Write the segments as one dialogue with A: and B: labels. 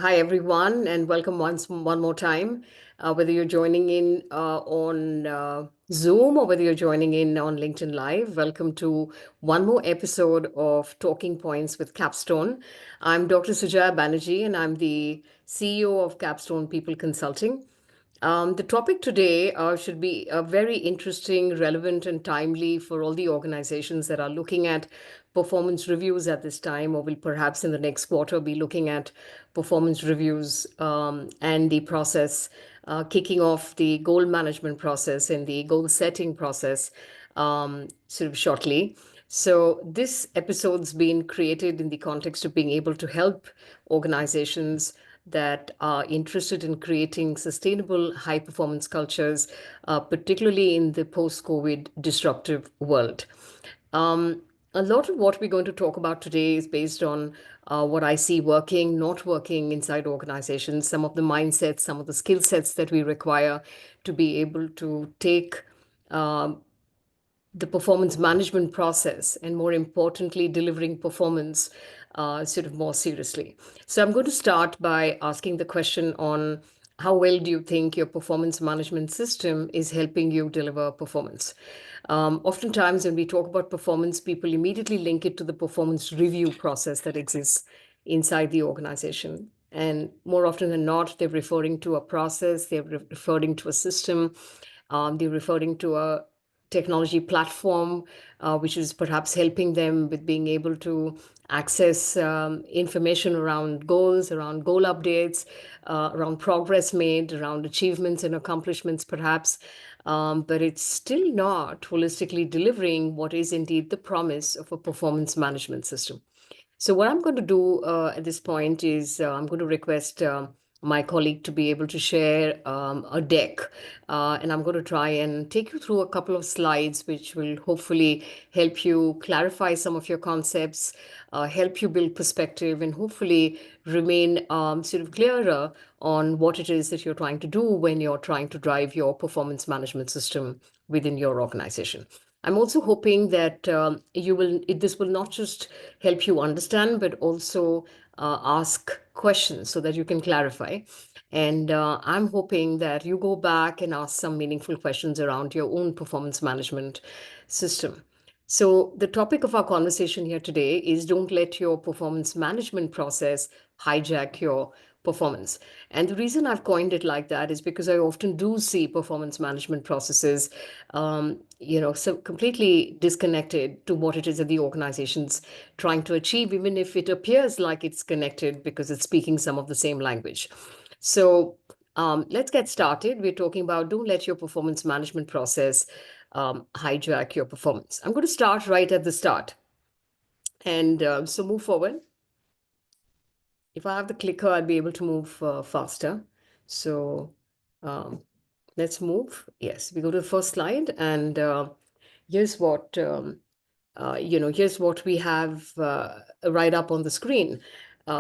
A: Hi, everyone, and welcome one more time. Whether you're joining in on Zoom or whether you're joining in on LinkedIn Live, welcome to one more episode of Talking Points with Capstone. I'm Dr. Sujaya Banerjee, and I'm the CEO of Capstone People Consulting. The topic today should be very interesting, relevant, and timely for all the organizations that are looking at performance reviews at this time, or will perhaps in the next quarter be looking at performance reviews and the process, kicking off the goal management process and the goal setting process sort of shortly. So, this episode's been created in the context of being able to help organizations that are interested in creating sustainable high performance cultures, particularly in the post COVID disruptive world. Um, a lot of what we're going to talk about today is based on what I see working, not working inside organizations, some of the mindsets, some of the skill sets that we require to be able to take um, the performance management process and, more importantly, delivering performance sort of more seriously. So I'm going to start by asking the question on how well do you think your performance management system is helping you deliver performance? Oftentimes, when we talk about performance, people immediately link it to the performance review process that exists inside the organization. And more often than not, they're referring to a process, they're referring to a system, they're referring to a technology platform, which is perhaps helping them with being able to access information around goals, around goal updates, around progress made, around achievements and accomplishments, perhaps. But it's still not holistically delivering what is indeed the promise of a performance management system. So what I'm going to do at this point is I'm going to request my colleague to be able to share a deck, and I'm going to try and take you through a couple of slides, which will hopefully help you clarify some of your concepts, help you build perspective, and hopefully remain sort of clearer on what it is that you're trying to do when you're trying to drive your performance management system within your organization. I'm also hoping that this will not just help you understand, but also ask questions so that you can clarify. And I'm hoping that you go back and ask some meaningful questions around your own performance management system. So, the topic of our conversation here today is don't let your performance management process hijack your performance. And the reason I've coined it like that is because I often do see performance management processes, so completely disconnected to what it is that the organization's trying to achieve, even if it appears like it's connected because it's speaking some of the same language. So let's get started. We're talking about don't let your performance management process hijack your performance. I'm going to start right at the start. And so move forward. If I have the clicker, I'll be able to move faster. So um, let's move. Yes, we go to the first slide. And here's what here's what we have right up on the screen.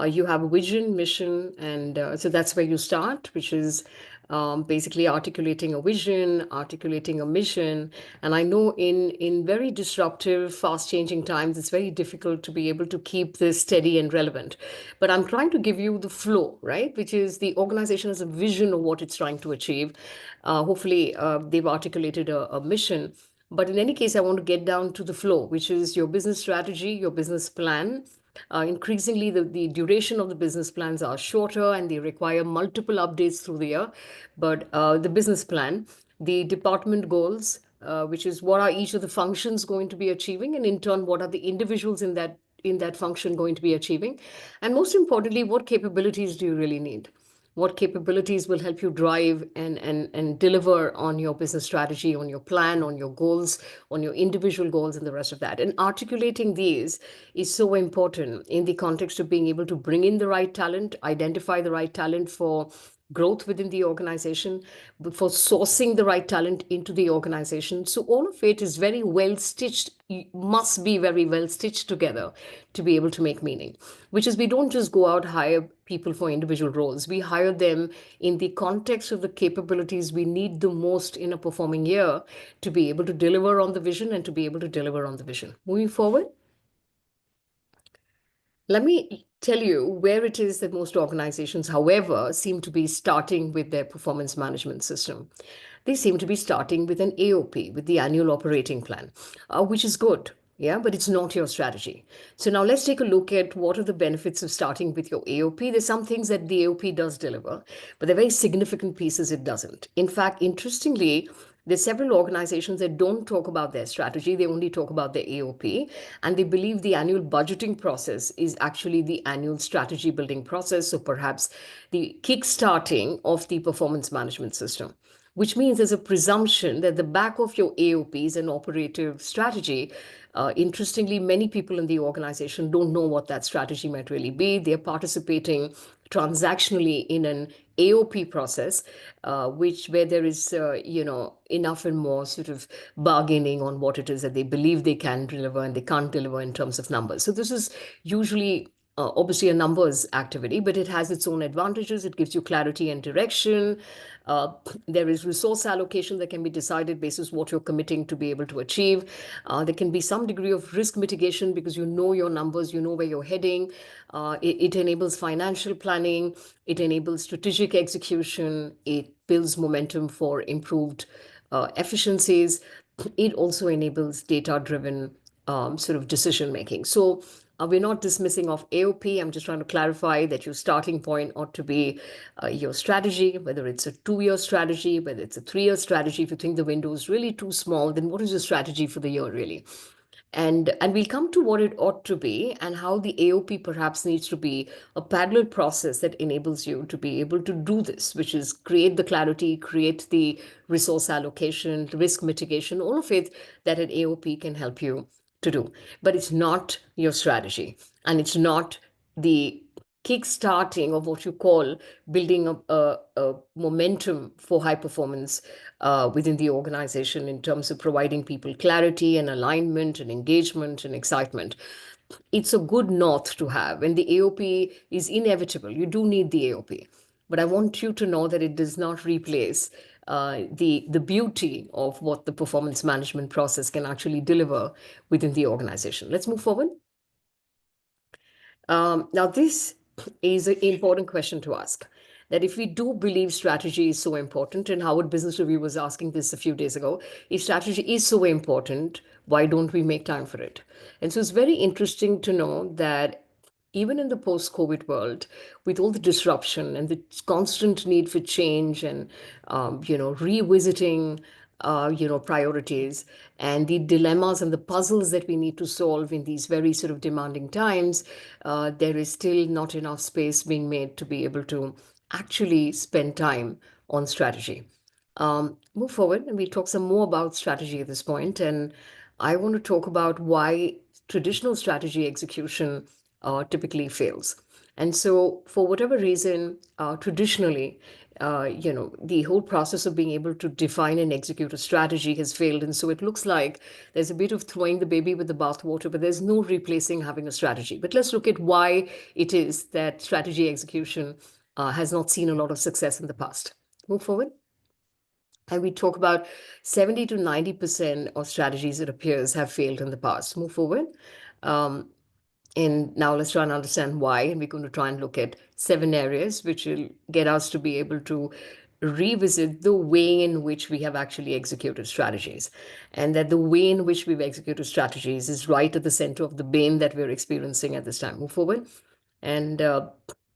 A: You have a vision, mission, and so that's where you start, which is basically articulating a vision, articulating a mission. And I know in very disruptive, fast-changing times, it's very difficult to be able to keep this steady and relevant. But I'm trying to give you the flow, right? Which is the organization has a vision of what it's trying to achieve. Hopefully, they've articulated a mission. But in any case, I want to get down to the flow, which is your business strategy, your business plan. Increasingly, the duration of the business plans are shorter and they require multiple updates through the year. But the business plan, the department goals, which is what are each of the functions going to be achieving, and in turn, what are the individuals in that function going to be achieving, and most importantly, what capabilities do you really need? What capabilities will help you drive and deliver on your business strategy, on your plan, on your goals, on your individual goals, and the rest of that. And articulating these is so important in the context of being able to bring in the right talent, identify the right talent for growth within the organization, for sourcing the right talent into the organization. So all of it is very well stitched, must be very well stitched together to be able to make meaning. Which is we don't just go out hire people for individual roles. We hire them in the context of the capabilities we need the most in a performing year to be able to deliver on the vision and to be able to deliver on the vision. Moving forward, let me tell you where it is that most organizations, however, seem to be starting with their performance management system. They seem to be starting with an AOP, with the annual operating plan, which is good. Yeah, but it's not your strategy. So now let's take a look at what are the benefits of starting with your AOP. There's some things that the AOP does deliver, but they're very significant pieces it doesn't. In fact, interestingly, there's several organizations that don't talk about their strategy. They only talk about their AOP, and they believe the annual budgeting process is actually the annual strategy building process. So perhaps the kickstarting of the performance management system, which means there's a presumption that the back of your AOP is an operative strategy. Interestingly, many people in the organization don't know what that strategy might really be. They're participating transactionally in an AOP process, which where there is, enough and more sort of bargaining on what it is that they believe they can deliver and they can't deliver in terms of numbers. So this is usually obviously a numbers activity, but it has its own advantages. It gives you clarity and direction. Uh, there is resource allocation that can be decided based on what you're committing to be able to achieve. There can be some degree of risk mitigation because you know your numbers, you know where you're heading. It enables financial planning, it enables strategic execution, it builds momentum for improved efficiencies. It also enables data driven sort of decision making. So we're not dismissing of AOP. I'm just trying to clarify that your starting point ought to be your strategy, whether it's a 2 year strategy, whether it's a 3 year strategy. If you think the window is really too small, then what is your strategy for the year, really? And we'll come to what it ought to be and how the AOP perhaps needs to be a parallel process that enables you to be able to do this, which is create the clarity, create the resource allocation, risk mitigation, all of it that an AOP can help you to do. But it's not your strategy, and it's not the kickstarting of what you call building a momentum for high performance within the organization in terms of providing people clarity and alignment and engagement and excitement. It's a good north to have, and the AOP is inevitable. You do need the AOP, but I want you to know that it does not replace the beauty of what the performance management process can actually deliver within the organization. Let's move forward. Now, this is an important question to ask. That if we do believe strategy is so important, and Howard Business Review was asking this a few days ago, if strategy is so important, why don't we make time for it? And so it's very interesting to know that even in the post-COVID world, with all the disruption and the constant need for change and revisiting priorities and the dilemmas and the puzzles that we need to solve in these very sort of demanding times, there is still not enough space being made to be able to actually spend time on strategy. Move forward, and we'll talk some more about strategy at this point. And I want to talk about why traditional strategy execution typically fails. And so, for whatever reason, traditionally, the whole process of being able to define and execute a strategy has failed. And so it looks like there's a bit of throwing the baby with the bathwater, but there's no replacing having a strategy. But let's look at why it is that strategy execution has not seen a lot of success in the past. Move forward. And we talk about 70 to 90% of strategies, it appears, have failed in the past. Move forward. Um, and now let's try and understand why. And we're going to try and look at 7 areas which will get us to be able to revisit the way in which we have actually executed strategies. And that the way in which we've executed strategies is right at the center of the bane that we're experiencing at this time. Move forward. And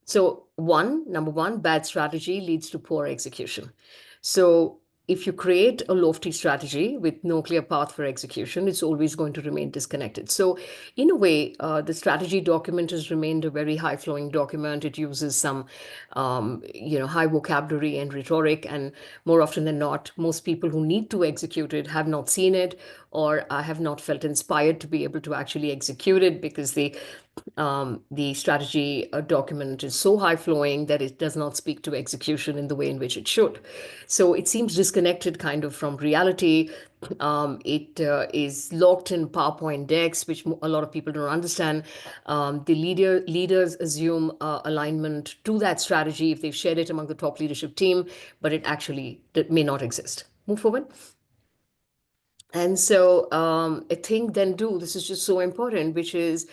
A: so, number one, bad strategy leads to poor execution. So, if you create a lofty strategy with no clear path for execution, it's always going to remain disconnected. So, in a way, the strategy document has remained a very high flowing document. It uses some, high vocabulary and rhetoric. And more often than not, most people who need to execute it have not seen it or have not felt inspired to be able to actually execute it because the strategy document is so high flowing that it does not speak to execution in the way in which it should. So it seems disconnected kind of from reality. It is locked in PowerPoint decks, which a lot of people don't understand. The leaders assume alignment to that strategy if they've shared it among the top leadership team, but it actually may not exist. Move forward. And so I think then do, this is just so important, which is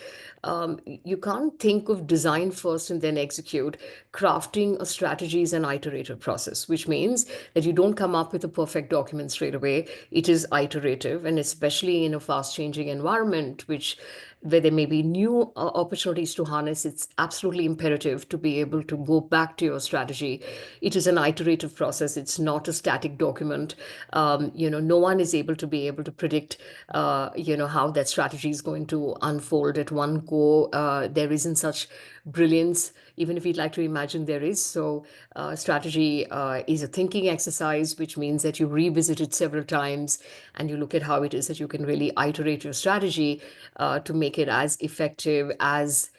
A: You can't think of design first and then execute. Crafting a strategy is an iterative process, which means that you don't come up with a perfect document straight away. It is iterative, and especially in a fast changing environment, which where there may be new opportunities to harness, it's absolutely imperative to be able to go back to your strategy. It is an iterative process. It's not a static document. No one is able to predict, how that strategy is going to unfold at one go. There isn't such brilliance, even if we'd like to imagine there is. So, strategy is a thinking exercise, which means that you revisit it several times and you look at how it is that you can really iterate your strategy to make it as effective, as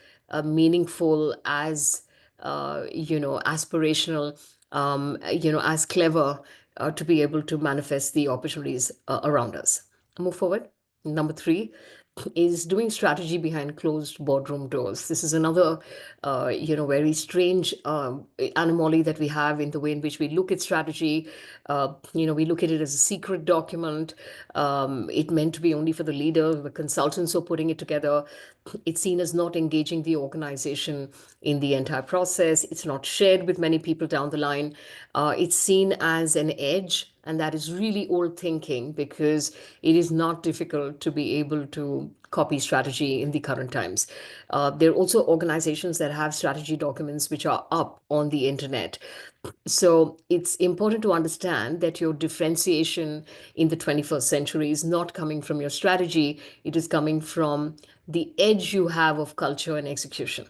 A: meaningful, as aspirational, as clever to be able to manifest the opportunities around us. Move forward. Number three is doing strategy behind closed boardroom doors. This is another, very strange anomaly that we have in the way in which we look at strategy. We look at it as a secret document. It meant to be only for the leader, the consultants who are putting it together. It's seen as not engaging the organization in the entire process. It's not shared with many people down the line. It's seen as an edge, and that is really old thinking because it is not difficult to be able to copy strategy in the current times. There are also organizations that have strategy documents which are up on the internet. So it's important to understand that your differentiation in the 21st century is not coming from your strategy, it is coming from the edge you have of culture and execution.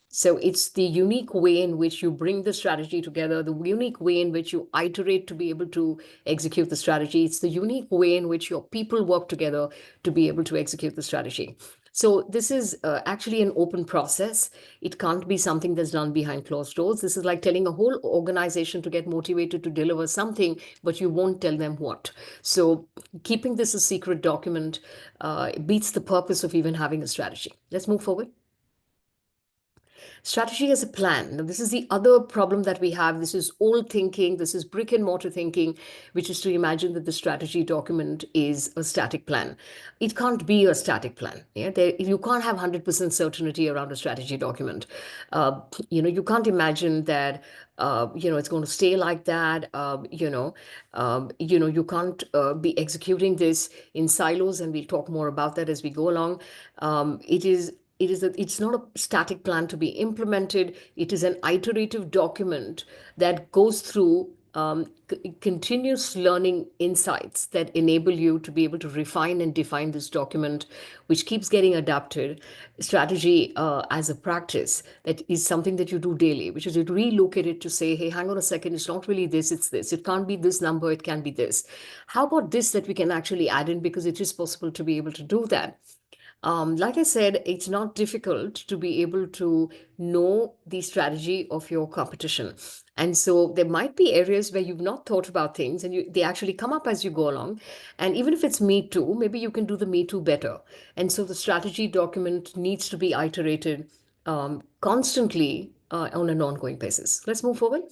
A: So it's the unique way in which you bring the strategy together, the unique way in which you iterate to be able to execute the strategy. It's the unique way in which your people work together to be able to execute the strategy. So this is actually an open process. It can't be something that's done behind closed doors. This is like telling a whole organization to get motivated to deliver something, but you won't tell them what. So keeping this a secret document beats the purpose of even having a strategy. Let's move forward. Strategy as a plan. Now, this is the other problem that we have. This is old thinking. This is brick and mortar thinking, which is to imagine that the strategy document is a static plan. It can't be a static plan. Yeah, you can't have 100% certainty around a strategy document. You can't imagine that. It's going to stay like that. You can't be executing this in silos, and we'll talk more about that as we go along. It's not a static plan to be implemented. It is an iterative document that goes through continuous learning insights that enable you to be able to refine and define this document, which keeps getting adapted. Strategy as a practice that is something that you do daily, which is you relook at it to say, hey, hang on a second, it's not really this, it's this. It can't be this number, it can be this. How about this that we can actually add in because it is possible to be able to do that? Like I said, it's not difficult to be able to know the strategy of your competition. And so there might be areas where you've not thought about things and they actually come up as you go along. And even if it's me too, maybe you can do the me too better. And so the strategy document needs to be iterated constantly on an ongoing basis. Let's move forward.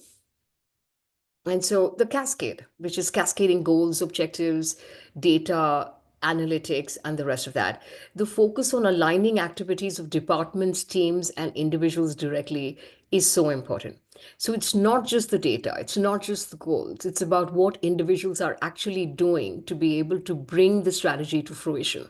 A: And so the cascade, which is cascading goals, objectives, data, analytics, and the rest of that. The focus on aligning activities of departments, teams, and individuals directly is so important. So it's not just the data, it's not just the goals, it's about what individuals are actually doing to be able to bring the strategy to fruition.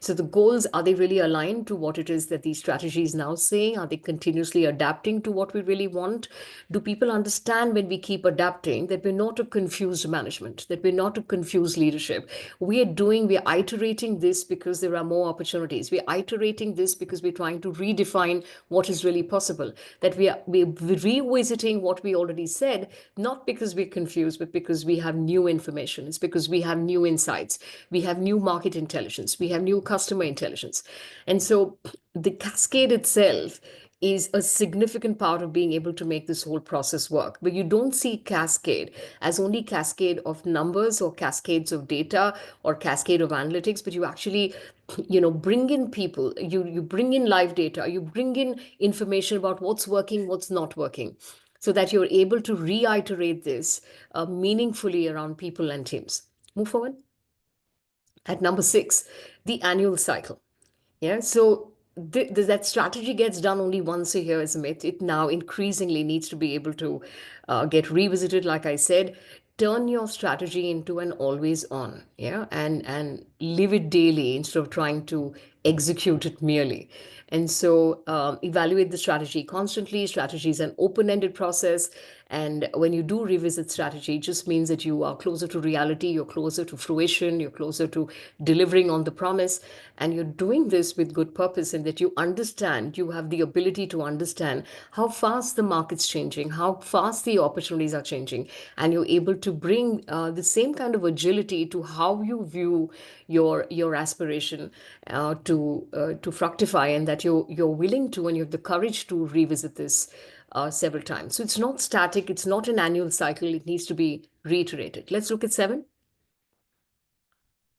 A: So the goals, are they really aligned to what it is that these strategies now saying? Are they continuously adapting to what we really want? Do people understand when we keep adapting that we're not a confused management, that we're not a confused leadership? We're iterating this because there are more opportunities. We're iterating this because we're trying to redefine what is really possible. That we're revisiting what we already said, not because we're confused, but because we have new information. It's because we have new insights. We have new market intelligence. We have new customer intelligence. And so the cascade itself is a significant part of being able to make this whole process work. But you don't see cascade as only cascade of numbers or cascades of data or cascade of analytics, but you actually, bring in people, you bring in live data, you bring in information about what's working, what's not working, so that you're able to reiterate this meaningfully around people and teams. Move forward. At number six, the annual cycle. Yeah. So that strategy gets done only once a year is a myth. It now increasingly needs to be able to get revisited. Like I said, turn your strategy into an always on, yeah, and live it daily instead of trying to execute it merely. And so evaluate the strategy constantly. Strategy is an open-ended process. And when you do revisit strategy, it just means that you are closer to reality, you're closer to fruition, you're closer to delivering on the promise. And you're doing this with good purpose, and that you understand, you have the ability to understand how fast the market's changing, how fast the opportunities are changing. And you're able to bring the same kind of agility to how you view your aspiration to fructify, and that you're willing to, and you have the courage to revisit this several times. So it's not static, it's not an annual cycle, it needs to be reiterated. Let's look at seven,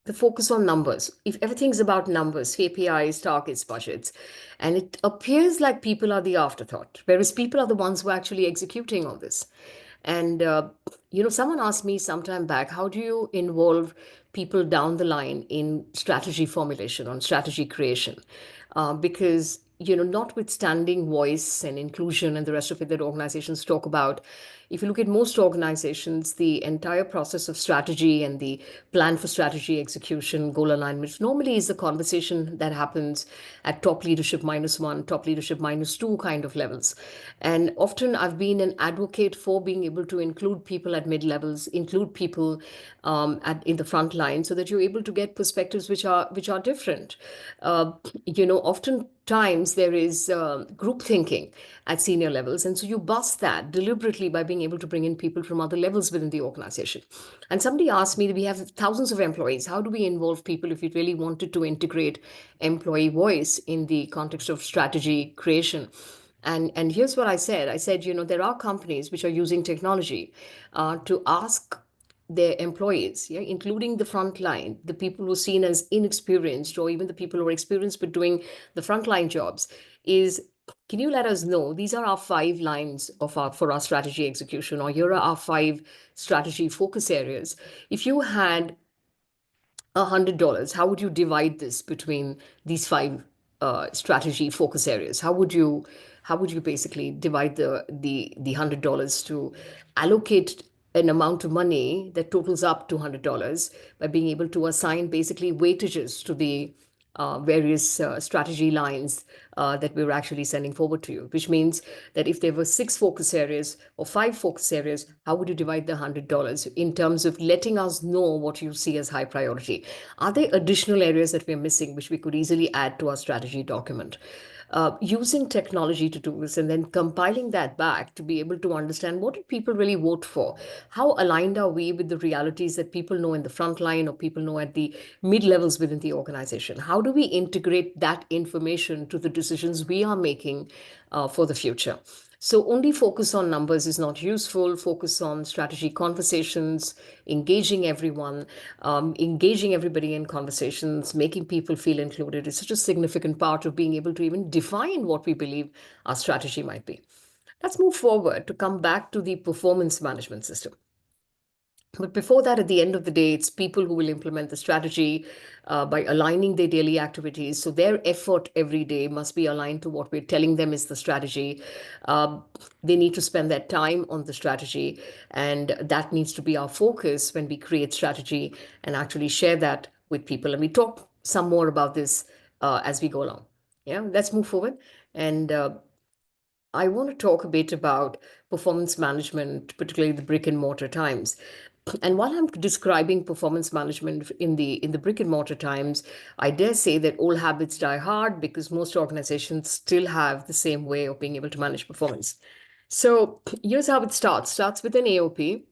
A: the focus on numbers. If everything's about numbers, KPIs, targets, budgets, and it appears like people are the afterthought, whereas people are the ones who are actually executing all this. And, someone asked me some time back, how do you involve people down the line in strategy formulation, on strategy creation? Because, notwithstanding voice and inclusion and the rest of it that organizations talk about, if you look at most organizations, the entire process of strategy and the plan for strategy execution, goal alignment, normally is the conversation that happens at top leadership minus one, top leadership minus two kind of levels. And often I've been an advocate for being able to include people at mid levels, include people in the front line, so that you're able to get perspectives which are different. Oftentimes there is group thinking at senior levels, and so you bust that deliberately by being able to bring in people from other levels within the organization. And somebody asked me, we have thousands of employees, how do we involve people if we really wanted to integrate employee voice in the context of strategy creation? And here's what I said, there are companies which are using technology to ask their employees, yeah, including the front line, the people who are seen as inexperienced, or even the people who are experienced but doing the frontline jobs, is, can you let us know, these are our 5 lines for our strategy execution, or here are our 5 strategy focus areas. If you had $100, how would you divide this between these 5 strategy focus areas? How would you basically divide the $100 to allocate an amount of money that totals up to $100 by being able to assign basically weightages to the various strategy lines that we were actually sending forward to you, which means that if there were 6 focus areas or 5 focus areas, how would you divide the $100 in terms of letting us know what you see as high priority? Are there additional areas that we're missing which we could easily add to our strategy document? Using technology to do this and then compiling that back to be able to understand, what did people really vote for? How aligned are we with the realities that people know in the front line or people know at the mid levels within the organization? How do we integrate that information to the decisions we are making for the future? So only focus on numbers is not useful. Focus on strategy conversations, engaging everybody in conversations, making people feel included is such a significant part of being able to even define what we believe our strategy might be. Let's move forward to come back to the performance management system. But before that, at the end of the day, it's people who will implement the strategy by aligning their daily activities. So their effort every day must be aligned to what we're telling them is the strategy. Uh, they need to spend their time on the strategy, and that needs to be our focus when we create strategy and actually share that with people. And we talk some more about this as we go along. Yeah, let's move forward. And I want to talk a bit about performance management, particularly the brick and mortar times. And while I'm describing performance management in the brick and mortar times, I dare say that old habits die hard, because most organizations still have the same way of being able to manage performance. So here's how it starts. Starts with an AOP.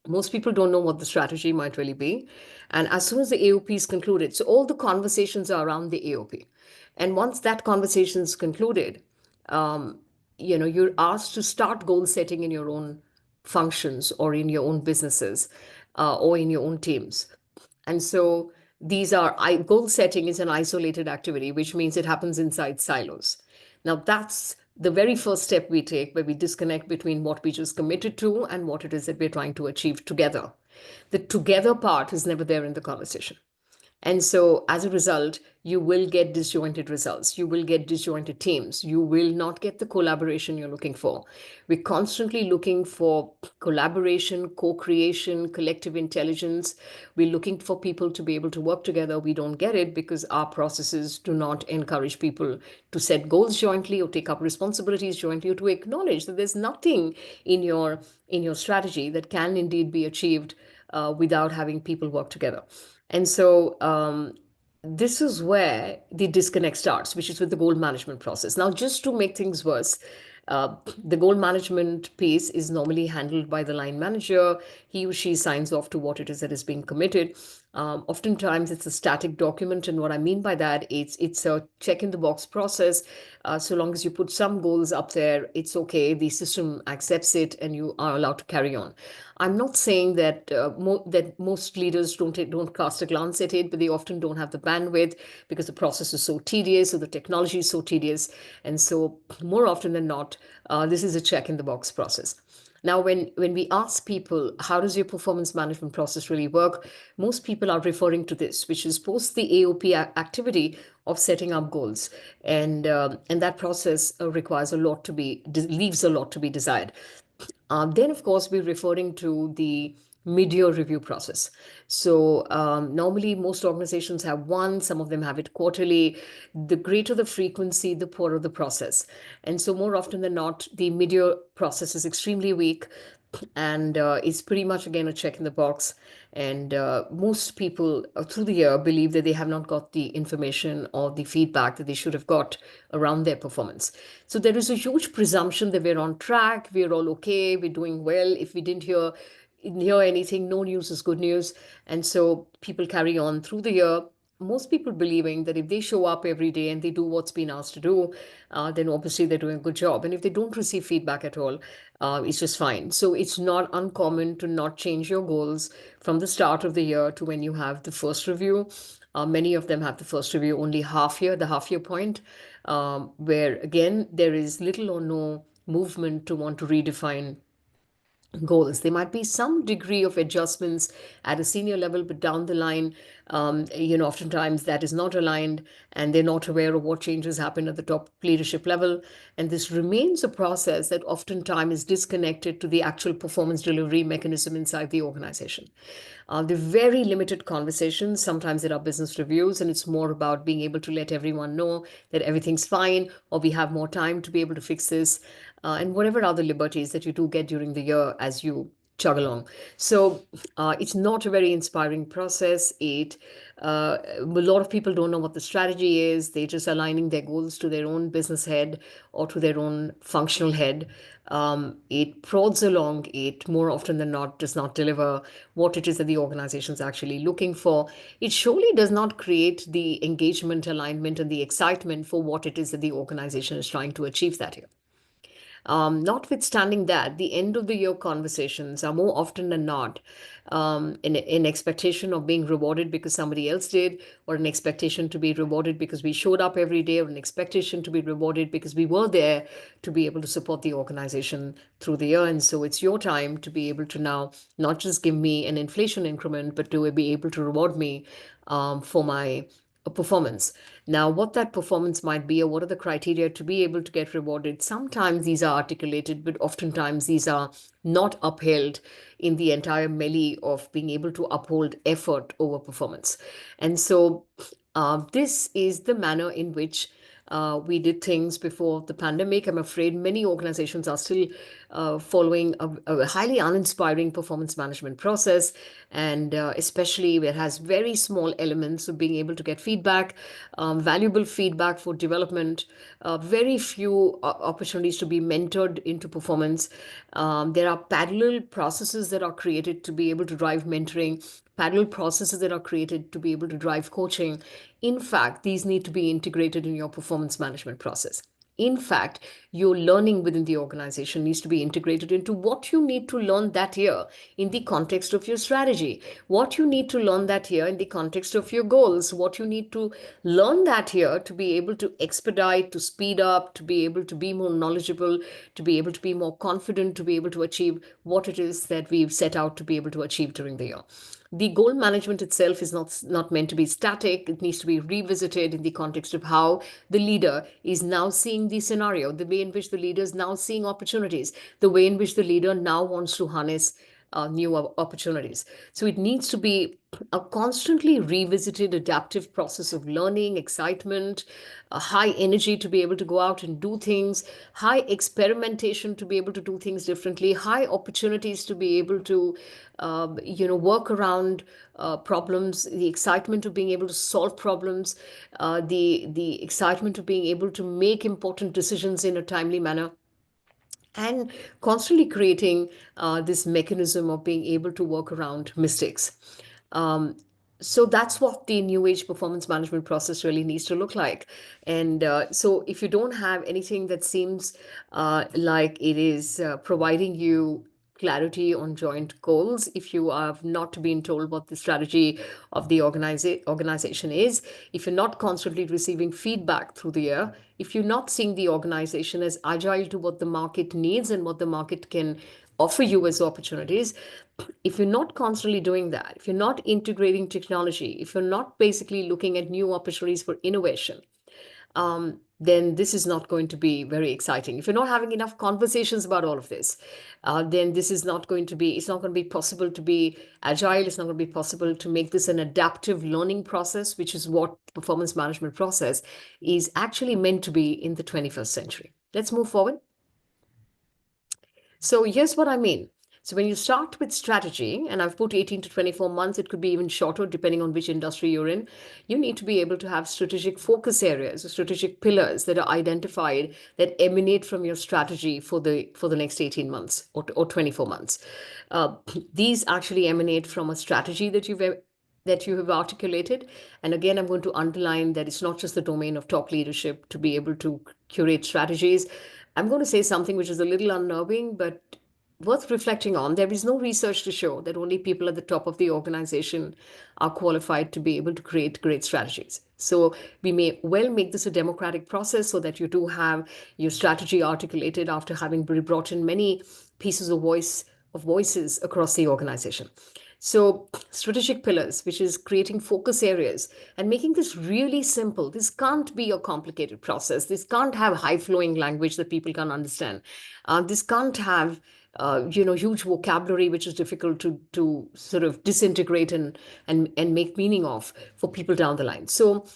A: Most people don't know what the strategy might really be. And as soon as the AOP is concluded, so all the conversations are around the AOP. And once that conversation is concluded, um, you're asked to start goal setting in your own functions or in your own businesses or in your own teams. And so goal setting is an isolated activity, which means it happens inside silos. Now, that's the very first step we take, where we disconnect between what we just committed to and what it is that we're trying to achieve together. The together part is never there in the conversation. And so as a result, you will get disjointed results. You will get disjointed teams. You will not get the collaboration you're looking for. We're constantly looking for collaboration, co-creation, collective intelligence. We're looking for people to be able to work together. We don't get it because our processes do not encourage people to set goals jointly or take up responsibilities jointly or to acknowledge that there's nothing in your strategy that can indeed be achieved without having people work together. And so this is where the disconnect starts, which is with the goal management process. Now, just to make things worse, the goal management piece is normally handled by the line manager. He or she signs off to what it is that is being committed. Oftentimes, it's a static document, and what I mean by that, it's a check in the box process. So long as you put some goals up there, it's okay. The system accepts it, and you are allowed to carry on. I'm not saying that that most leaders don't cast a glance at it, but they often don't have the bandwidth because the process is so tedious or the technology is so tedious, and so more often than not, this is a check in the box process. Now, when we ask people, how does your performance management process really work? Most people are referring to this, which is post the AOP activity of setting up goals, and that process requires a lot to be leaves a lot to be desired. Then, of course, we're referring to the mid-year review process. So normally, most organizations have one, some of them have it quarterly. The greater the frequency, the poorer the process. And so more often than not, the mid-year process is extremely weak and it's pretty much again a check in the box. And most people through the year believe that they have not got the information or the feedback that they should have got around their performance. So there is a huge presumption that we're on track, we're all okay, we're doing well. If we didn't hear anything, no news is good news. And so people carry on through the year, most people believing that if they show up every day and they do what's been asked to do, then obviously they're doing a good job. And if they don't receive feedback at all, it's just fine. So it's not uncommon to not change your goals from the start of the year to when you have the first review. Many of them have the first review only the half year point, where again, there is little or no movement to want to redefine goals. There might be some degree of adjustments at a senior level, but down the line, oftentimes that is not aligned and they're not aware of what changes happen at the top leadership level. And this remains a process that oftentimes is disconnected to the actual performance delivery mechanism inside the organization. They're very limited conversations. Sometimes there are business reviews, and it's more about being able to let everyone know that everything's fine or we have more time to be able to fix this, and whatever other liberties that you do get during the year as you chug along. So it's not a very inspiring process. A lot of people don't know what the strategy is. They're just aligning their goals to their own business head or to their own functional head. It prods along. It more often than not does not deliver what it is that the organization is actually looking for. It surely does not create the engagement, alignment, and the excitement for what it is that the organization is trying to achieve that year. Notwithstanding that, the end of the year conversations are more often than not in expectation of being rewarded because somebody else did, or an expectation to be rewarded because we showed up every day, or an expectation to be rewarded because we were there to be able to support the organization through the year. And so it's your time to be able to now not just give me an inflation increment, but to be able to reward me for my performance. Now, what that performance might be, or what are the criteria to be able to get rewarded, sometimes these are articulated, but oftentimes these are not upheld in the entire melee of being able to uphold effort over performance. And so, this is the manner in which we did things before the pandemic. I'm afraid many organizations are still following a highly uninspiring performance management process, and especially where it has very small elements of being able to get feedback, valuable feedback for development, very few opportunities to be mentored into performance. There are parallel processes that are created to be able to drive mentoring, parallel processes that are created to be able to drive coaching. In fact, these need to be integrated in your performance management process. In fact, your learning within the organization needs to be integrated into what you need to learn that year in the context of your strategy, what you need to learn that year in the context of your goals, what you need to learn that year to be able to expedite, to speed up, to be able to be more knowledgeable, to be able to be more confident, to be able to achieve what it is that we've set out to be able to achieve during the year. The goal management itself is not meant to be static. It needs to be revisited in the context of how the leader is now seeing the scenario, the way in which the leader is now seeing opportunities, the way in which the leader now wants to harness new opportunities. So it needs to be a constantly revisited adaptive process of learning, excitement, a high energy to be able to go out and do things, high experimentation to be able to do things differently, high opportunities to be able to work around problems, the excitement of being able to solve problems, the excitement of being able to make important decisions in a timely manner, and constantly creating this mechanism of being able to work around mistakes. Um, so that's what the new age performance management process really needs to look like. And so if you don't have anything that seems like it is providing you clarity on joint goals, if you have not been told what the strategy of the organization is, if you're not constantly receiving feedback through the year, if you're not seeing the organization as agile to what the market needs and what the market can offer you as opportunities, if you're not constantly doing that, if you're not integrating technology, if you're not basically looking at new opportunities for innovation, then this is not going to be very exciting. If you're not having enough conversations about all of this, then this is not going to be, it's not going to be possible to be agile. It's not going to be possible to make this an adaptive learning process, which is what performance management process is actually meant to be in the 21st century. Let's move forward. So here's what I mean. So when you start with strategy, and I've put 18 to 24 months, it could be even shorter depending on which industry you're in, you need to be able to have strategic focus areas or strategic pillars that are identified that emanate from your strategy for the next 18 months or 24 months. Uh, these actually emanate from a strategy that you have articulated. And again, I'm going to underline that it's not just the domain of top leadership to be able to curate strategies. I'm going to say something which is a little unnerving, but worth reflecting on. There is no research to show that only people at the top of the organization are qualified to be able to create great strategies. So we may well make this a democratic process so that you do have your strategy articulated after having brought in many pieces of voices across the organization. So, strategic pillars, which is creating focus areas and making this really simple. This can't be a complicated process. This can't have high flowing language that people can understand. This can't have huge vocabulary which is difficult to sort of disintegrate and make meaning of for people down the line. So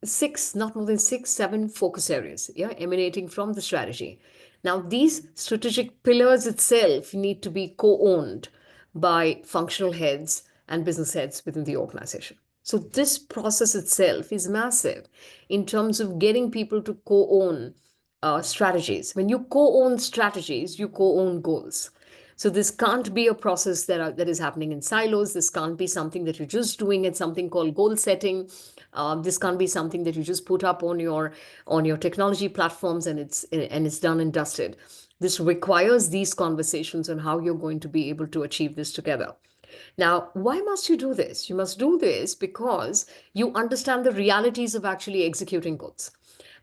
A: six, not more than six, seven focus areas, yeah, emanating from the strategy. Now, these strategic pillars itself need to be co-owned by functional heads and business heads within the organization. So this process itself is massive in terms of getting people to co-own strategies. When you co-own strategies, you co-own goals. So this can't be a process that is happening in silos. This can't be something that you're just doing at something called goal setting. This can't be something that you just put up on your technology platforms and it's done and dusted. This requires these conversations on how you're going to be able to achieve this together. Now, why must you do this? You must do this because you understand the realities of actually executing goals.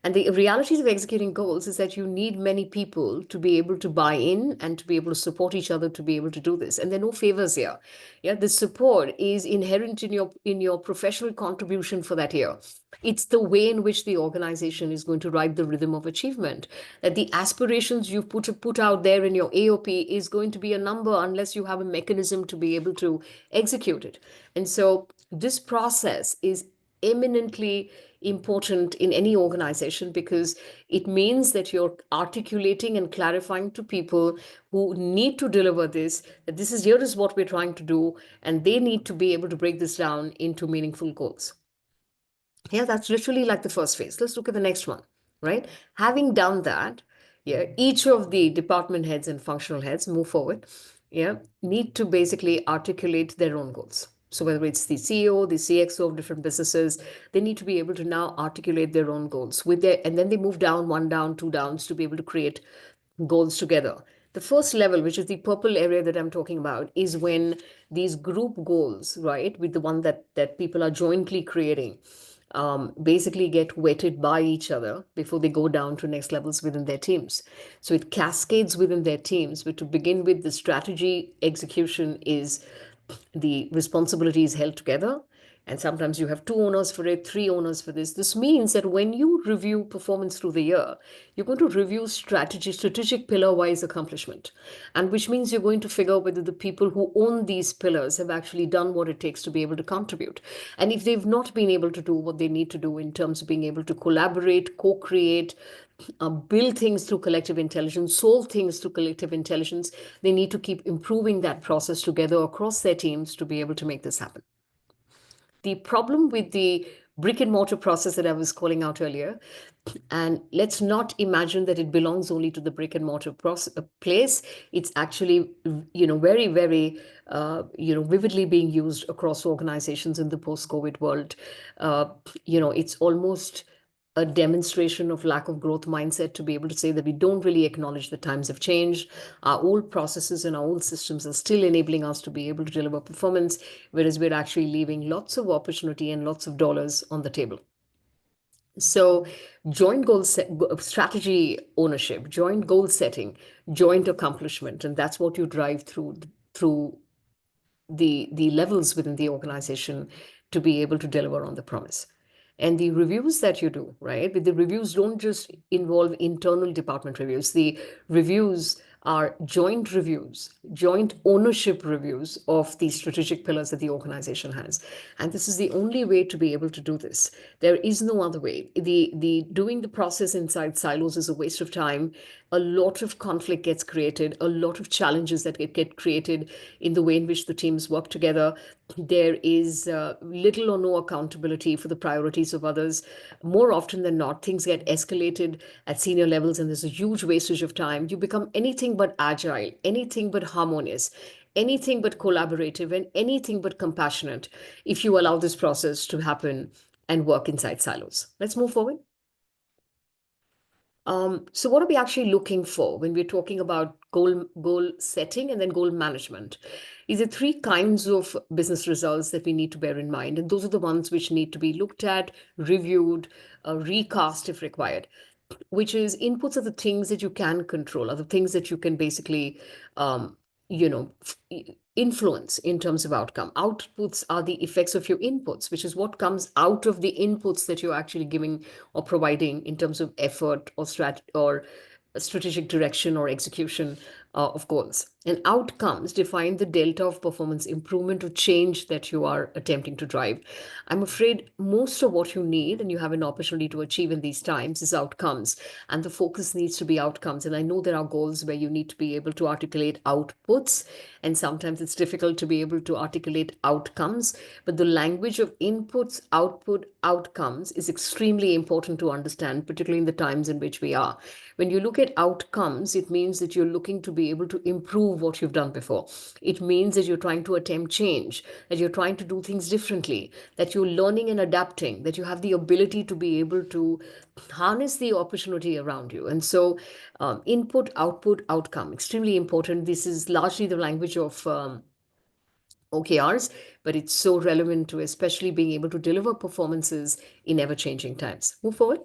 A: And the realities of executing goals is that you need many people to be able to buy in and to be able to support each other to be able to do this. And there are no favors here. Yeah, the support is inherent in your professional contribution for that year. It's the way in which the organization is going to ride the rhythm of achievement. That the aspirations you've put out there in your AOP is going to be a number unless you have a mechanism to be able to execute it. And so this process is eminently important in any organization because it means that you're articulating and clarifying to people who need to deliver this that this is here is what we're trying to do, and they need to be able to break this down into meaningful goals. Yeah, that's literally like the first phase. Let's look at the next one, right? Having done that, yeah, each of the department heads and functional heads move forward, yeah, need to basically articulate their own goals. So whether it's the CEO, the CXO of different businesses, they need to be able to now articulate their own goals with their, and then they move down, one down, two downs to be able to create goals together. The first level, which is the purple area that I'm talking about, is when these group goals, right, with the one that people are jointly creating, basically get weighted by each other before they go down to next levels within their teams. So it cascades within their teams. But to begin with, the strategy execution is The responsibility is held together, and sometimes you have two owners for it, three owners for this. This means that when you review performance through the year, you're going to review strategic pillar wise accomplishment, and which means you're going to figure whether the people who own these pillars have actually done what it takes to be able to contribute. And if they've not been able to do what they need to do in terms of being able to collaborate, co-create, build things through collective intelligence, solve things through collective intelligence, they need to keep improving that process together across their teams to be able to make this happen. The problem with the brick and mortar process that I was calling out earlier, and let's not imagine that it belongs only to the brick and mortar place. It's actually, very, very, vividly being used across organizations in the post-COVID world. Uh, it's almost a demonstration of lack of growth mindset to be able to say that we don't really acknowledge that times have changed. Our old processes and our old systems are still enabling us to be able to deliver performance, whereas we're actually leaving lots of opportunity and lots of dollars on the table. So, joint strategy ownership, joint goal setting, joint accomplishment, and that's what you drive through the levels within the organization to be able to deliver on the promise. And the reviews that you do, right? But the reviews don't just involve internal department reviews. The reviews are joint reviews, joint ownership reviews of the strategic pillars that the organization has. And this is the only way to be able to do this. There is no other way. The doing the process inside silos is a waste of time. A lot of conflict gets created, a lot of challenges that get created in the way in which the teams work together. There is little or no accountability for the priorities of others. More often than not, things get escalated at senior levels, and there's a huge wastage of time. You become anything but agile, anything but harmonious, anything but collaborative, and anything but compassionate if you allow this process to happen and work inside silos. Let's move forward. So what are we actually looking for when we're talking about goal setting and then goal management? Is there three kinds of business results that we need to bear in mind, and those are the ones which need to be looked at, reviewed, recast if required. Which is inputs are the things that you can control, are the things that you can basically, um, you know, influence in terms of outcome. Outputs are the effects of your inputs, which is what comes out of the inputs that you're actually giving or providing in terms of effort or strategic direction or execution of goals. And outcomes define the delta of performance improvement or change that you are attempting to drive. I'm afraid most of what you need and you have an opportunity to achieve in these times is outcomes. And the focus needs to be outcomes. And I know there are goals where you need to be able to articulate outputs. And sometimes it's difficult to be able to articulate outcomes. But the language of inputs, output, outcomes is extremely important to understand, particularly in the times in which we are. When you look at outcomes, it means that you're looking to be able to improve what you've done before. It means that you're trying to attempt change, that you're trying to do things differently, that you're learning and adapting, that you have the ability to be able to harness the opportunity around you. And so, input, output, outcome, extremely important. This is largely the language of OKRs, but it's so relevant to especially being able to deliver performances in ever changing times. Move forward.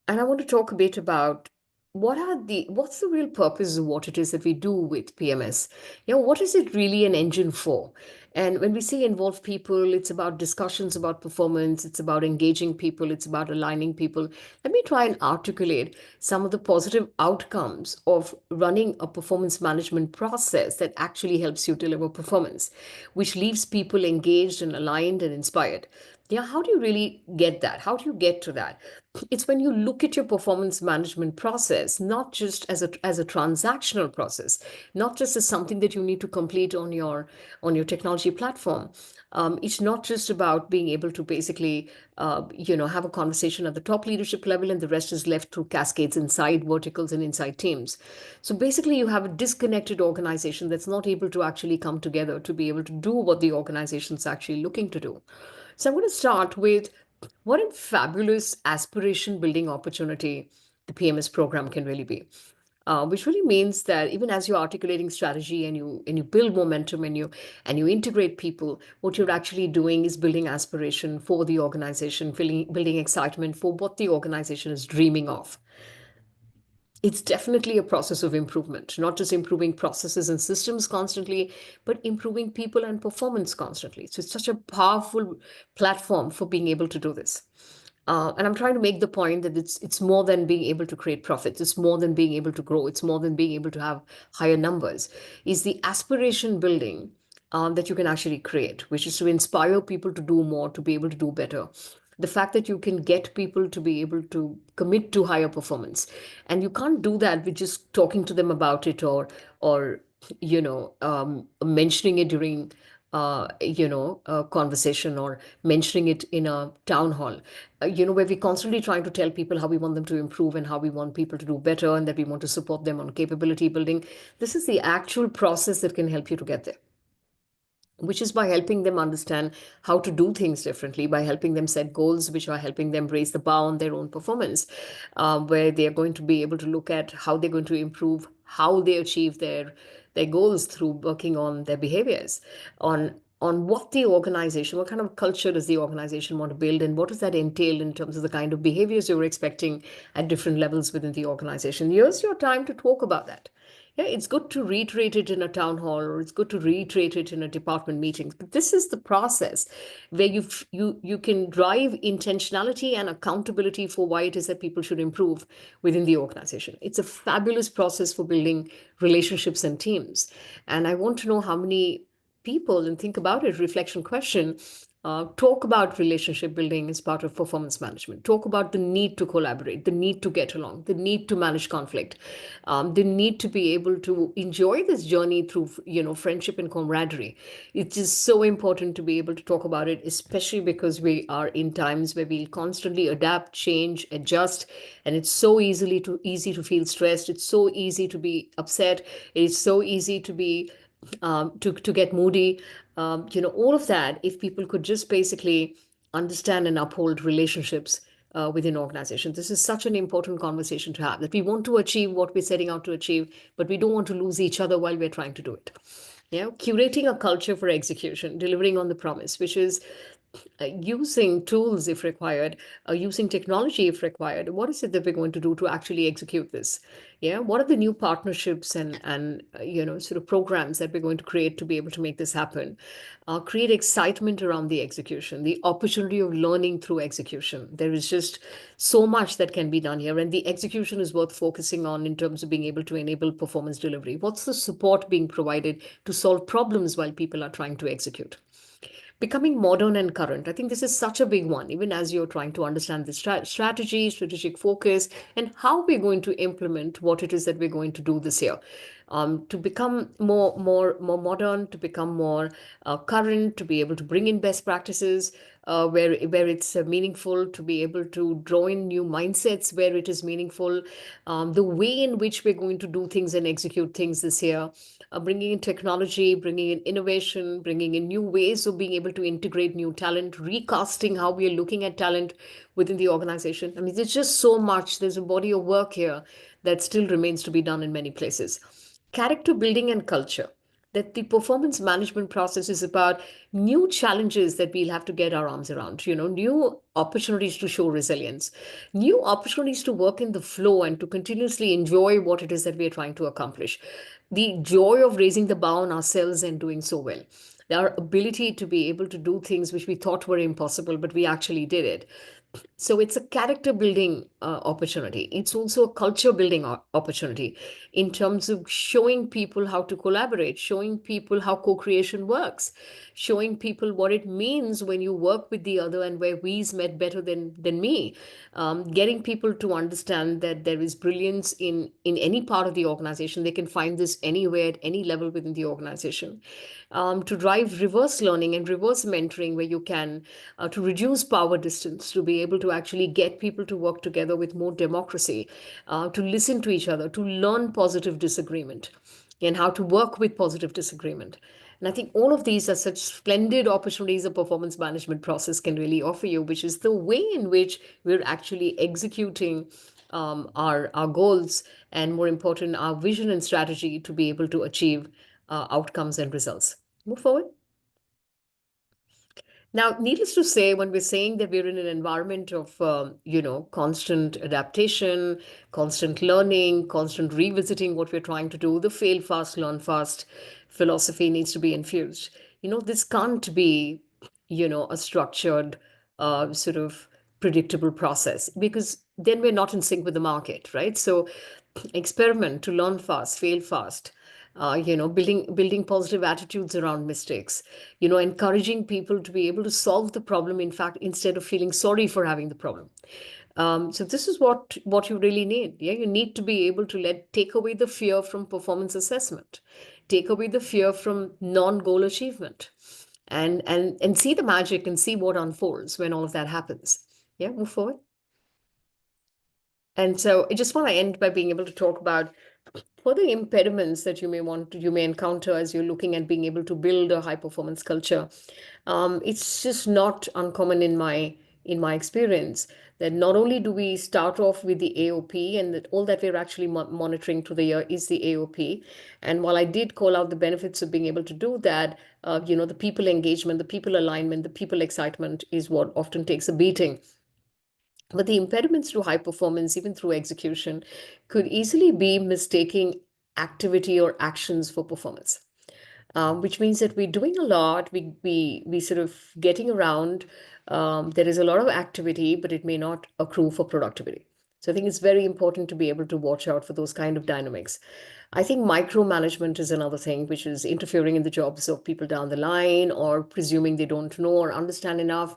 A: And I want to talk a bit about what's the real purpose of what it is that we do with PMS? What is it really an engine for? And when we say involve people, it's about discussions about performance, it's about engaging people, it's about aligning people. Let me try and articulate some of the positive outcomes of running a performance management process that actually helps you deliver performance, which leaves people engaged and aligned and inspired. How do you really get that? How do you get to that? It's when you look at your performance management process, not just as a transactional process, not just as something that you need to complete on your technology platform. It's not just about being able to basically have a conversation at the top leadership level and the rest is left through cascades inside verticals and inside teams. So basically you have a disconnected organization that's not able to actually come together to be able to do what the organization's actually looking to do. So I'm going to start with what a fabulous aspiration building opportunity the PMS program can really be. Which really means that even as you're articulating strategy and you build momentum and you integrate people, what you're actually doing is building aspiration for the organization, building excitement for what the organization is dreaming of. It's definitely a process of improvement, not just improving processes and systems constantly, but improving people and performance constantly. So it's such a powerful platform for being able to do this. And I'm trying to make the point that it's more than being able to create profits. It's more than being able to grow. It's more than being able to have higher numbers. Is the aspiration building that you can actually create, which is to inspire people to do more, to be able to do better. The fact that you can get people to be able to commit to higher performance, and you can't do that with just talking to them about it, or mentioning it during a conversation, or mentioning it in a town hall, where we're constantly trying to tell people how we want them to improve and how we want people to do better, and that we want to support them on capability building. This is the actual process that can help you to get there, which is by helping them understand how to do things differently, by helping them set goals which are helping them raise the bar on their own performance, where they are going to be able to look at how they're going to improve, how they achieve their goals through working on their behaviors, on what the organization, what kind of culture does the organization want to build, and what does that entail in terms of the kind of behaviors you're expecting at different levels within the organization. Here's your time to talk about that. Yeah, it's good to reiterate it in a town hall, or it's good to reiterate it in a department meeting. But this is the process where you can drive intentionality and accountability for why it is that people should improve within the organization. It's a fabulous process for building relationships and teams. And I want to know how many people, and think about it, reflection question, talk about relationship building as part of performance management. Talk about the need to collaborate, the need to get along, the need to manage conflict, the need to be able to enjoy this journey through, friendship and camaraderie. It is so important to be able to talk about it, especially because we are in times where we constantly adapt, change, adjust, and it's so easy to feel stressed. It's so easy to be upset. It's so easy to be to get moody. All of that, if people could just basically understand and uphold relationships within organizations. This is such an important conversation to have, that we want to achieve what we're setting out to achieve, but we don't want to lose each other while we're trying to do it. Curating a culture for execution, delivering on the promise, which is using tools if required, using technology if required. What is it that we're going to do to actually execute this? Yeah, what are the new partnerships and sort of programs that we're going to create to be able to make this happen? Create excitement around the execution, the opportunity of learning through execution. There is just so much that can be done here, and the execution is worth focusing on in terms of being able to enable performance delivery. What's the support being provided to solve problems while people are trying to execute? Becoming modern and current. I think this is such a big one, even as you're trying to understand the strategy, strategic focus, and how we're going to implement what it is that we're going to do this year. To become more modern, to become more current, to be able to bring in best practices where it's meaningful, to be able to draw in new mindsets where it is meaningful, the way in which we're going to do things and execute things this year, bringing in technology, bringing in innovation, bringing in new ways of being able to integrate new talent, recasting how we are looking at talent within the organization. I mean, there's just so much. There's a body of work here that still remains to be done in many places. Character building and culture. That the performance management process is about new challenges that we'll have to get our arms around, new opportunities to show resilience, new opportunities to work in the flow and to continuously enjoy what it is that we're trying to accomplish. The joy of raising the bar on ourselves and doing so well. Our ability to be able to do things which we thought were impossible, but we actually did it. So it's a character building opportunity. It's also a culture building opportunity in terms of showing people how to collaborate, showing people how co-creation works, showing people what it means when you work with the other and where we's met better than me. Getting people to understand that there is brilliance in any part of the organization. They can find this anywhere at any level within the organization. To drive reverse learning and reverse mentoring where you can, to reduce power distance, to be able to actually get people to work together with more democracy, to listen to each other, to learn positive disagreement, and how to work with positive disagreement. And I think all of these are such splendid opportunities a performance management process can really offer you, which is the way in which we're actually executing our goals, and more important, our vision and strategy to be able to achieve outcomes and results. Move forward. Now, needless to say, when we're saying that we're in an environment of, constant adaptation, constant learning, constant revisiting what we're trying to do, the fail fast, learn fast philosophy needs to be infused. This can't be, a structured, sort of predictable process, because then we're not in sync with the market, right? So experiment to learn fast, fail fast. Building positive attitudes around mistakes. Encouraging people to be able to solve the problem. In fact, instead of feeling sorry for having the problem. So this is what you really need. Yeah, you need to be able to take away the fear from performance assessment, take away the fear from non-goal achievement, and see the magic and see what unfolds when all of that happens. Yeah, move forward. And so I just want to end by being able to talk about further impediments that you may encounter as you're looking at being able to build a high performance culture. It's just not uncommon in my experience that not only do we start off with the AOP, and that all that we're actually monitoring through the year is the AOP. And while I did call out the benefits of being able to do that, the people engagement, the people alignment, the people excitement is what often takes a beating. But the impediments to high performance, even through execution, could easily be mistaking activity or actions for performance, which means that we're doing a lot. We sort of getting around. There is a lot of activity, but it may not accrue for productivity. So I think it's very important to be able to watch out for those kind of dynamics. I think micromanagement is another thing, which is interfering in the jobs of people down the line, or presuming they don't know or understand enough,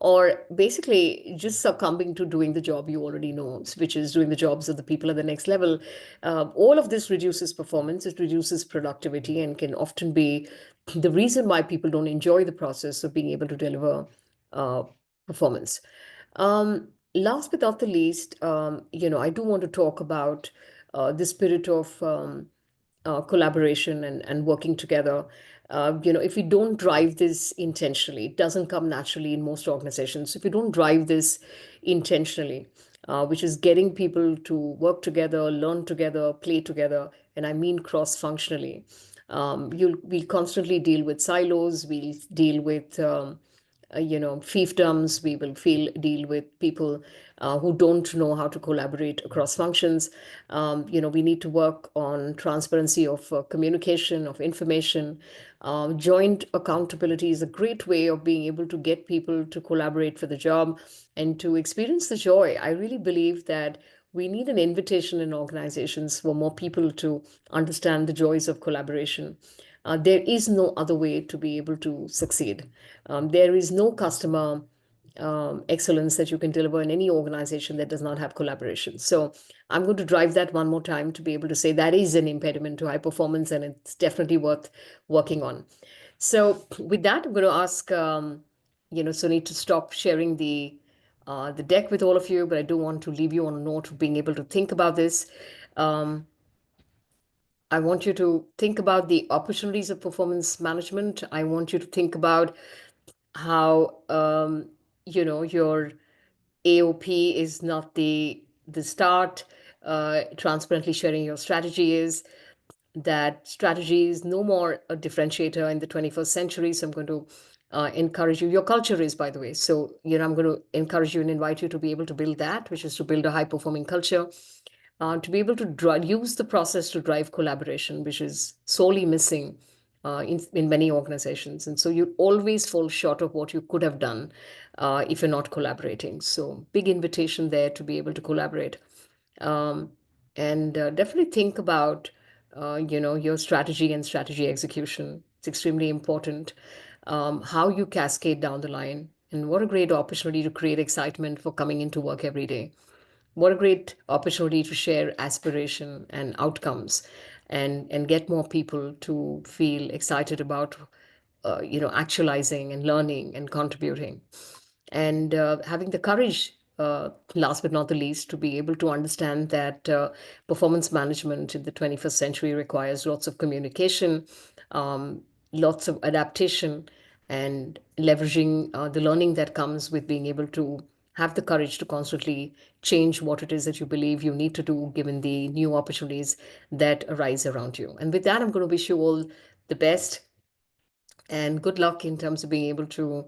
A: or basically just succumbing to doing the job you already know, which is doing the jobs of the people at the next level. All of this reduces performance, it reduces productivity, and can often be the reason why people don't enjoy the process of being able to deliver uh, performance. Last but not the least, I do want to talk about the spirit of collaboration and working together. If we don't drive this intentionally, it doesn't come naturally in most organizations. If we don't drive this intentionally, which is getting people to work together, learn together, play together, and I mean cross-functionally, we'll constantly deal with silos. We'll deal with fiefdoms. We will deal with people who don't know how to collaborate across functions. We need to work on transparency of communication, of information. Joint accountability is a great way of being able to get people to collaborate for the job and to experience the joy. I really believe that we need an invitation in organizations for more people to understand the joys of collaboration. There is no other way to be able to succeed. There is no customer excellence that you can deliver in any organization that does not have collaboration. So I'm going to drive that one more time to be able to say that is an impediment to high performance, and it's definitely worth working on. So with that, I'm going to ask, Sunny, to stop sharing the deck with all of you, but I do want to leave you on a note of being able to think about this. Um, I want you to think about the opportunities of performance management. I want you to think about how your AOP is not the start. Transparently sharing your strategy is that strategy is no more a differentiator in the 21st century. So I'm going to encourage you. Your culture is, by the way. So I'm going to encourage you and invite you to be able to build that, which is to build a high performing culture, to be able to use the process to drive collaboration, which is sorely missing in many organizations. And so you always fall short of what you could have done if you're not collaborating. So big invitation there to be able to collaborate. Um, and definitely think about, your strategy and strategy execution. It's extremely important. How you cascade down the line. And what a great opportunity to create excitement for coming into work every day. What a great opportunity to share aspiration and outcomes, and get more people to feel excited about actualizing and learning and contributing, and having the courage, last but not the least, to be able to understand that performance management in the 21st century requires lots of communication, lots of adaptation, and leveraging the learning that comes with being able to have the courage to constantly change what it is that you believe you need to do given the new opportunities that arise around you. And with that, I'm going to wish you all the best and good luck in terms of being able to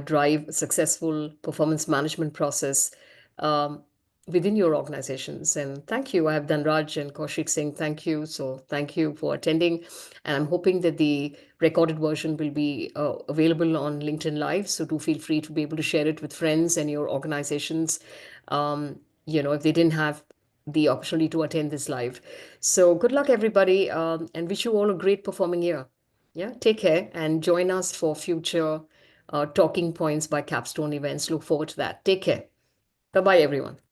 A: drive a successful performance management process um, within your organizations. And thank you. I have Dhanraj and Kaushik saying thank you. So thank you for attending. And I'm hoping that the recorded version will be available on LinkedIn Live. So do feel free to be able to share it with friends and your organizations. If they didn't have the opportunity to attend this live. So good luck, everybody, and wish you all a great performing year. Yeah, take care and join us for future talking points by Capstone events. Look forward to that. Take care. Bye bye, everyone.